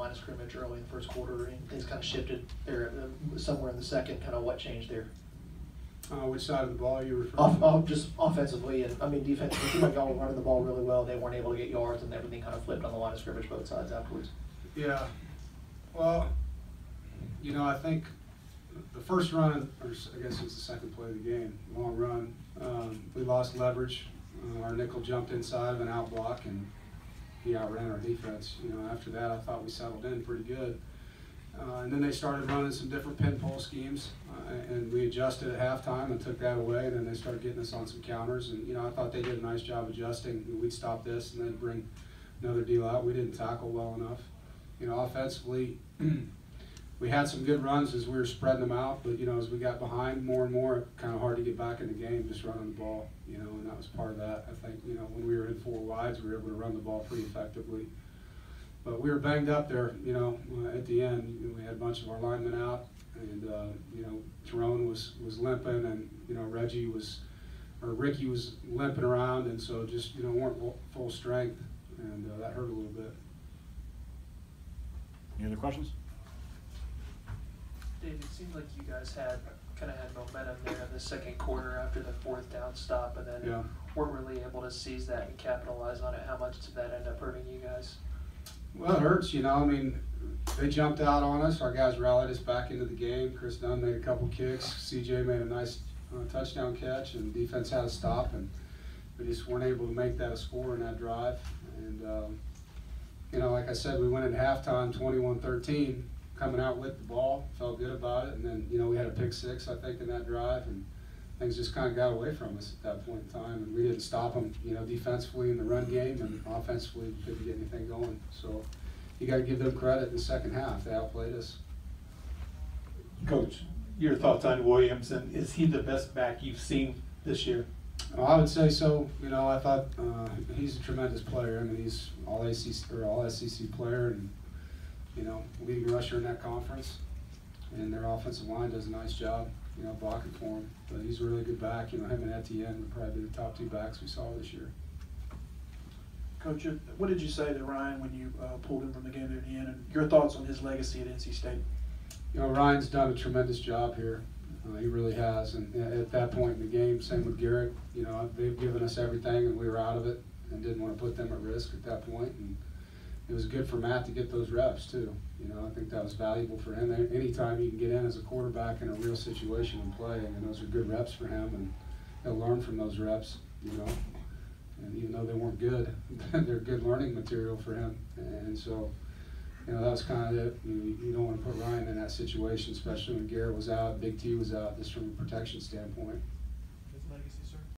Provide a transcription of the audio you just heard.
line of scrimmage early in the first quarter, and things kind of shifted there somewhere in the second. Kind of what changed there? Which side of the ball you referring to? Just offensively, and I mean defensively. It seemed like y'all were running the ball really well. They weren't able to get yards, and everything kind of flipped on the line of scrimmage both sides afterwards. Yeah. Well, you know, I think the first run, or I guess it was the second play of the game, long run, we lost leverage. Our nickel jumped inside of an out block, and he outran our defense. You know, after that, I thought we settled in pretty good. And then they started running some different pin pull schemes, and we adjusted at halftime and took that away. And then they started getting us on some counters, and you know, I thought they did a nice job adjusting. We'd stop this and then bring another deal out. We didn't tackle well enough. You know, offensively, we had some good runs as we were spreading them out, but you know, as we got behind more and more, kind of hard to get back in the game just running the ball. You know, and that was part of that. I think, you know, when we were in four wides, we were able to run the ball pretty effectively. But we were banged up there, you know, at the end. You know, we had a bunch of our linemen out, and you know, Jerome was limping, and you know, Ricky was limping around, and so just, you know, weren't full strength, and that hurt a little bit. Any other questions? Dave, it seemed like you guys had momentum there in the second quarter after the fourth down stop, and then weren't really able to seize that and capitalize on it. How much did that end up hurting you guys? Well, it hurts, you know. I mean, they jumped out on us. Our guys rallied us back into the game. Chris Dunn made a couple kicks. CJ made a nice touchdown catch, and defense had to stop, and we just weren't able to make that a score in that drive. And you know, like I said, we went at halftime 21-13, coming out with the ball, felt good about it, and then, you know, we had a pick six, I think, in that drive, and things just kind of got away from us at that point in time, and we didn't stop them, you know, defensively in the run game, and offensively we couldn't get anything going. So you got to give them credit in the second half. They outplayed us. Coach, your thoughts on Williamson? Is he the best back you've seen this year? Well, I would say so. You know, I thought he's a tremendous player. I mean, he's all ACC or all SEC player, and you know, leading rusher in that conference. And their offensive line does a nice job, you know, blocking for him. But he's a really good back. You know, him and Etienne would probably be the top two backs we saw this year. Coach, what did you say to Ryan when you pulled him from the game at the end, and your thoughts on his legacy at NC State? You know, Ryan's done a tremendous job here. He really has. And at that point in the game, same with Garrett. You know, they've given us everything, and we were out of it and didn't want to put them at risk at that point. And it was good for Matt to get those reps too. You know, I think that was valuable for him. Anytime he can get in as a quarterback in a real situation and play, and those are good reps for him, and he'll learn from those reps, you know. And even though they weren't good, they're good learning material for him. And so, you know, that was kind of it. You don't want to put Ryan in that situation, especially when Garrett was out, Big T was out, just from a protection standpoint.